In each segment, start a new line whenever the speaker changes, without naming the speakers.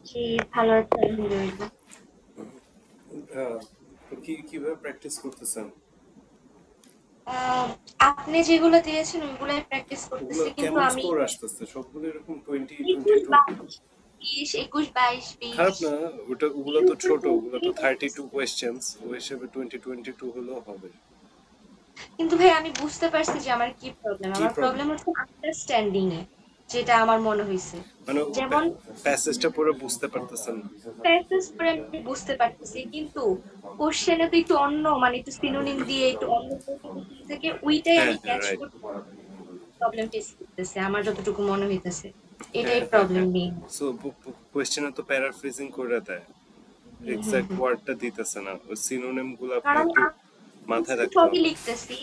জি, ভালো আছি আলহামদুলিল্লাহ।
আহ, তো কিভাবে প্র্যাকটিস করতেছেন?
আহ, আপনি যেগুলো দিয়েছেন ওইগুলাই প্র্যাকটিস
ওগুলো
করতেছি, কিন্তু
কেমন
আমি
স্কোর আসতেছে? সবগুলো এরকম 20,
21,
22?
22, 20, 21, 22,
খারাপ
20
না। ওগুলো
এর
তো
উপরে
ছোট, ওগুলো তো
উঠলেই
32
করতেছি।
কোয়েশ্চেন্স, ওই হিসেবে 20, 22 হলেও হবে।
কিন্তু ভাই আমি বুঝতে পারছি যে আমার কি প্রবলেম।
কি
আমার
প্রবলেম?
প্রবলেম হচ্ছে আন্ডারস্ট্যান্ডিং এ, যেটা আমার মনে হয়েছে।
মানে
যেমন
প্যাসেজটা পড়ে বুঝতে পারতেছেন না?
প্যাসেজ পড়ে আমি বুঝতে পারতেছি, কিন্তু কোশ্চেনে তো একটু অন্য, মানে একটু সিনোনিম দিয়ে একটু অন্য থেকে ওইটাই
হ্যাঁ,
আমি
হ্যাঁ,
ক্যাচ
রাইট।
করতে প্রবলেম ফেস করতেছে, আমার যতটুকু মনে হইতেছে
হ্যাঁ,
এটাই
হ্যাঁ,
প্রবলেম
হ্যাঁ।
নেই।
সো কোয়েশ্চেনে তো প্যারাফ্রেজিং করে দেয়,
হুম হুম
এক্সাক্ট
হুম।
ওয়ার্ডটা দিতেছে না, ওই সিনোনিম গুলো আপনি
কারণ
একটু
আমি
মাথায় রাখতে
সবই
হবে।
লিখতেছি,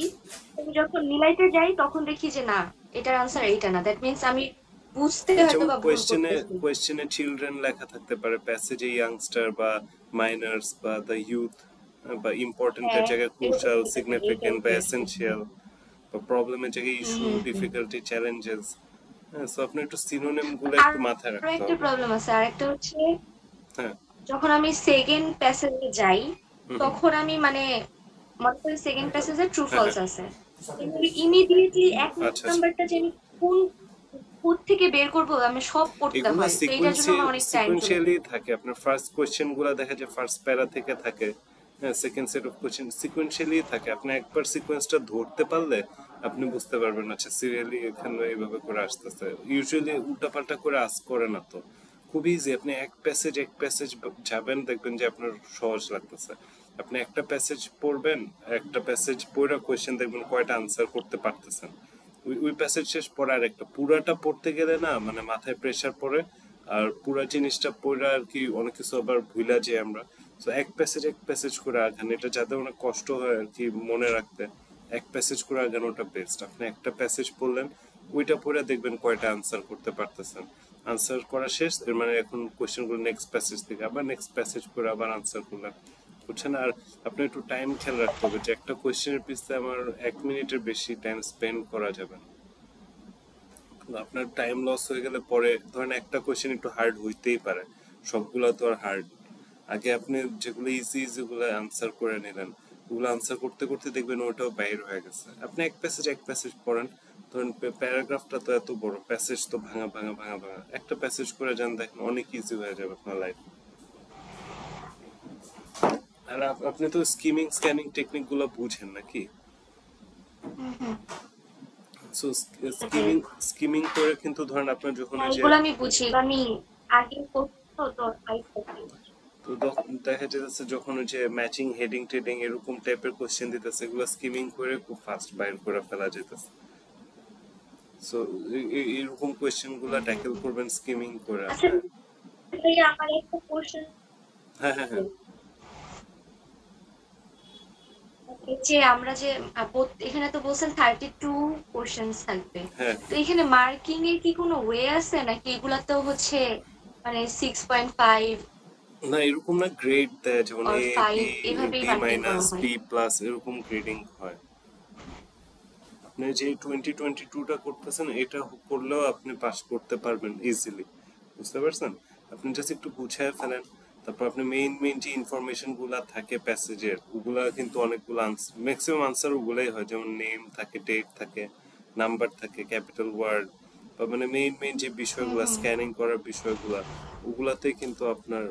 আমি যখন মিলাইতে যাই তখন দেখি যে না, এটার আনসার এইটা না, দ্যাট মিন্স আমি বুঝতে হয়তো
যেমন
বা ভুল করতেছি।
কোয়েশ্চেনে চিলড্রেন লেখা থাকতে পারে, প্যাসেজে ইয়াংস্টার বা মাইনার্স বা দ্য ইউথ, বা ইম্পর্টেন্টের
হ্যাঁ,
জায়গায়
এরকম
ক্রুশাল,
হতে পারে, এই
সিগনিফিকেন্ট বা
টাইপের।
এসেনশিয়াল, বা প্রবলেমের জায়গায়
hmm
issue,
hmm hmm.
Difficulty, challenges. হ্যাঁ, সো আপনার একটু সিনোনিম গুলো
আর
একটু মাথায়
আরো
রাখতে
একটা
হবে।
প্রবলেম আছে, আরেকটা হচ্ছে
হ্যাঁ।
যখন আমি সেকেন্ড প্যাসেজে যাই
হুম, হুম।
তখন আমি মানে মনে করি সেকেন্ড প্যাসেজে ট্রু
হ্যাঁ,
ফলস
হ্যাঁ।
আছে, কিন্তু ইমিডিয়েটলি এক
আচ্ছা, আচ্ছা।
নাম্বারটা যে আমি কোন কোথ থেকে বের করবো আমি সব পড়তে
এগুলা
হয়, তো এটার জন্য আমার অনেক টাইম চলে
সিকোয়েন্সিয়ালি
যায়।
থাকে। আপনার ফার্স্ট কোয়েশ্চেন গুলা দেখা যায় ফার্স্ট প্যারা থেকে থাকে। হ্যাঁ, second set of question sequentially থাকে। আপনি একবার সিকোয়েন্সটা ধরতে পারলে আপনি বুঝতে পারবেন, আচ্ছা সিরিয়ালি এখানে এইভাবে করে আসতেছে। ইউজুয়ালি উল্টাপাল্টা করে আস করে না তো, খুব ইজি। আপনি এক প্যাসেজ যাবেন, দেখবেন যে আপনার সহজ লাগতেছে। আপনি একটা প্যাসেজ পড়বেন, একটা প্যাসেজ পড়া কোয়েশ্চেন দেখবেন কয়টা আনসার করতে পারতেছেন। ওই প্যাসেজ শেষ পড়ে আর একটা পুরাটা পড়তে গেলে না, মানে মাথায় প্রেসার পড়ে। আর পুরা জিনিসটা পড়ে আর কি অনেক কিছু আবার ভুলা যাই আমরা। তো এক প্যাসেজ করে আগান, এটা যাতে অনেক কষ্ট হয় আর কি মনে রাখতে। এক প্যাসেজ করে আগান, ওটা বেস্ট। আপনি একটা প্যাসেজ পড়লেন, ওইটা পড়ে দেখবেন কয়টা আনসার করতে পারতেছেন। আনসার করা শেষ, এর মানে এখন কোয়েশ্চেন গুলো নেক্সট প্যাসেজ থেকে আবার নেক্সট প্যাসেজ করে আবার আনসার করলেন, বুঝছেন? আর আপনি একটু টাইম খেয়াল রাখতে হবে যে একটা কোয়েশ্চেনের পিছনে আমার 1 মিনিটের বেশি টাইম স্পেন্ড করা যাবে না। আপনার টাইম লস হয়ে গেলে পরে ধরেন একটা কোয়েশ্চেন একটু হার্ড হইতেই পারে, সবগুলা তো আর হার্ড। আগে আপনি যেগুলো ইজি ইজিগুলো আনসার করে নিলেন, ওগুলো আনসার করতে করতে দেখবেন ওটাও বাইর হয়ে গেছে। আপনি এক প্যাসেজ পড়েন, ধরেন প্যারাগ্রাফটা তো এত বড়, প্যাসেজ তো ভাঙা ভাঙা ভাঙা ভাঙা, একটা প্যাসেজ করে যান, দেখেন অনেক ইজি হয়ে যাবে আপনার লাইফ। আর আপনি তো স্কিমিং স্ক্যানিং টেকনিক গুলো বুঝেন নাকি?
হুম হুম।
সো
জি।
স্কিমিং করে কিন্তু ধরেন আপনার যখন
হ্যাঁ,
ওই যে,
এগুলো আমি বুঝি, এগুলো আমি আগে করতো তো পাইছি।
তো দেখা যাচ্ছে যখন ওই যে ম্যাচিং হেডিং টেডিং এরকম টাইপের কোশ্চেন দিতেছে, এগুলো স্কিমিং করে খুব ফাস্ট বাইর করে ফেলা যেতেছে। সো এরকম কোশ্চেন গুলা
হুম হুম
ট্যাকেল
হুম।
করবেন স্কিমিং করে।
আচ্ছা
হ্যাঁ,
ভাইয়া, আমার একটা কোশ্চেন,
হ্যাঁ, হ্যাঁ, হ্যাঁ,
এই যে আমরা যে এখানে তো বলছেন 32 কোশ্চেন্স থাকবে,
হ্যাঁ।
তো এখানে মার্কিং এর কি কোনো ওয়ে আছে নাকি এগুলাতেও হচ্ছে মানে 6.5
না, এরকম না, গ্রেড দেয় যেমন
অর
এ,
5
বি,
এভাবেই
বি
মার্কিং করা
মাইনাস,
হয়?
বি প্লাস, এরকম গ্রেডিং হয়। আপনি যে 2022টা করতেছেন, এটা করলেও আপনি পাস করতে পারবেন ইজিলি, বুঝতে পারছেন? আপনি জাস্ট একটু গুছায় ফেলেন, তারপর আপনি মেইন মেইন যে ইনফরমেশন গুলা থাকে প্যাসেজের, ওগুলা কিন্তু অনেকগুলো আনসার, ম্যাক্সিমাম আনসার ওগুলাই হয়, যেমন নেম থাকে, ডেট থাকে, নাম্বার থাকে, ক্যাপিটাল ওয়ার্ড, বা মানে মেইন মেইন যে
হুম
বিষয়গুলো,
হুম।
স্ক্যানিং করার বিষয়গুলা, ওগুলাতে কিন্তু আপনার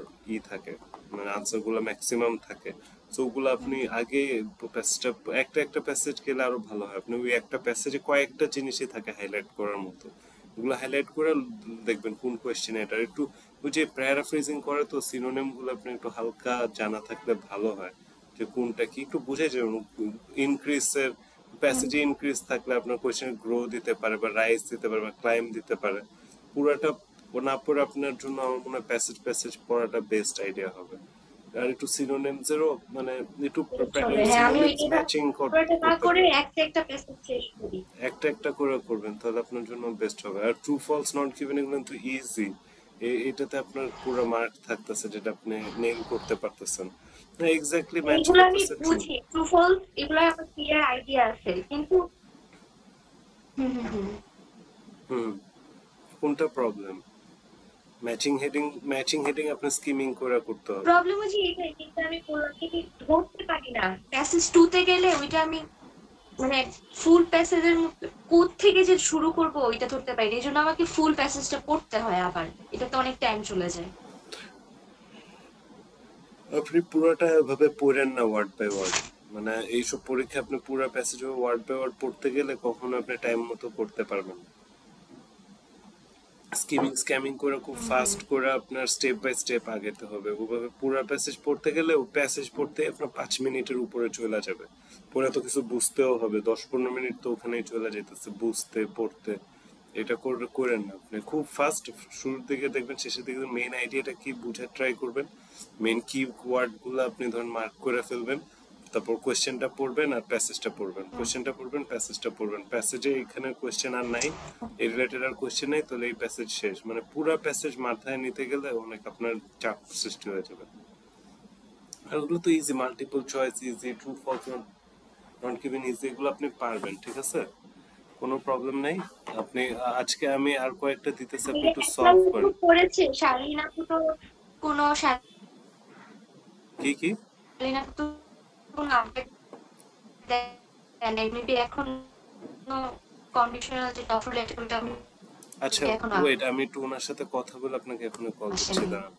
থাকে, মানে আনসার গুলো ম্যাক্সিমাম থাকে। তো ওগুলো আপনি আগে প্যাসেজটা, একটা একটা প্যাসেজ গেলে আরো ভালো হয়। আপনি ওই একটা প্যাসেজে কয়েকটা জিনিসই থাকে হাইলাইট করার মতো, ওগুলো হাইলাইট করে দেখবেন কোন কোয়েশ্চেন এটা একটু, ওই যে প্যারাফ্রেজিং করে তো সিনোনিম গুলো আপনি একটু হালকা জানা থাকলে ভালো হয়, যে কোনটা কি একটু বুঝে যাবেন। ইনক্রিজের
হুম।
প্যাসেজে ইনক্রিজ থাকলে আপনার কোয়েশ্চেন গ্রো দিতে পারে, বা রাইজ দিতে পারে, বা ক্লাইম দিতে পারে। পুরাটা না পড়ে আপনার জন্য আমার মনে হয় প্যাসেজ প্যাসেজ পড়াটা বেস্ট আইডিয়া হবে। আর একটু সিনোনিমসেরও মানে একটু
চলে, হ্যাঁ আমি
সিনোনিমস
এটা
ম্যাচিং
পুরোটা না
করতে
করে
পারেন।
একটা একটা পেজ শেষ করি।
একটা একটা করে করবেন, তাহলে আপনার জন্য বেস্ট হবে। আর ট্রু ফলস নট গিভেন এগুলো কিন্তু ইজি, এটাতে আপনার পুরো মার্ক থাকতেছে, যেটা আপনি নেল করতে পারতেছেন। না, এক্স্যাক্টলি ম্যাচ
এইগুলো আমি
করতেছে ট্রু।
বুঝি, ট্রু ফলস এগুলো আমার ক্লিয়ার আইডিয়া আছে, কিন্তু হুম হুম হুম।
হুম। কোনটা প্রবলেম? ম্যাচিং হেডিং আপনি স্কিমিং করে করতে হবে।
প্রবলেম হচ্ছে এটাই, কিন্তু আমি কোলাকে ধরতে পারি না। প্যাসেজ 2 তে গেলে ওইটা আমি মানে ফুল প্যাসেজের কোথ থেকে যে শুরু করব ওইটা ধরতে পারি না। এই জন্য আমাকে ফুল প্যাসেজটা পড়তে হয় আবার, এটাতে অনেক টাইম চলে যায়।
আপনি পুরোটা এভাবে পড়েন না ওয়ার্ড বাই ওয়ার্ড, মানে এইসব পরীক্ষা আপনি পুরো প্যাসেজ ওয়ার্ড বাই ওয়ার্ড পড়তে গেলে কখনো আপনি টাইম মতো করতে পারবেন না। স্ক্যামিং করে খুব ফাস্ট করে আপনার স্টেপ বাই স্টেপ আগাতে হবে। ওভাবে পুরো প্যাসেজ পড়তে গেলে ও প্যাসেজ পড়তে আপনার 5 মিনিটের উপরে চলে যাবে। পরে তো কিছু বুঝতেও হবে, 10-15 মিনিট তো ওখানেই চলে যেতেছে বুঝতে পড়তে। এটা করেন না আপনি খুব ফাস্ট। শুরুর দিকে দেখবেন, শেষের দিকে মেইন আইডিয়াটা কি বুঝার ট্রাই করবেন। মেইন কি ওয়ার্ড গুলো আপনি ধরুন মার্ক করে ফেলবেন, তারপর কোয়েশ্চেনটা পড়বেন আর প্যাসেজটা পড়বেন, কোয়েশ্চেনটা পড়বেন প্যাসেজটা পড়বেন। প্যাসেজে এখানে কোয়েশ্চেন আর নাই, এই রিলেটেড আর কোয়েশ্চেন নাই, তাহলে এই প্যাসেজ শেষ। মানে পুরো প্যাসেজ মাথায় নিতে গেলে অনেক আপনার চাপ সৃষ্টি হয়ে যাবে। আর ওগুলো তো easy, multiple choice easy, true false not given easy, এগুলো আপনি পারবেন, ঠিক আছে, কোনো প্রবলেম নাই। আপনি আজকে আমি আর কয়েকটা দিতেছি, আপনি একটু সলভ করেন।
করেছে শালীন আপু তো, কোনো
কি কি
শালীন আপু তো কোনো আপডেট দেন মেবি এখন কন্ডিশনাল যে টপ রিলেটেড ওটা আমি
আচ্ছা
এখন
ওয়েট, আমি একটু ওনার সাথে কথা বলে আপনাকে এখন কল করছি,
আসেনি।
দাঁড়ান।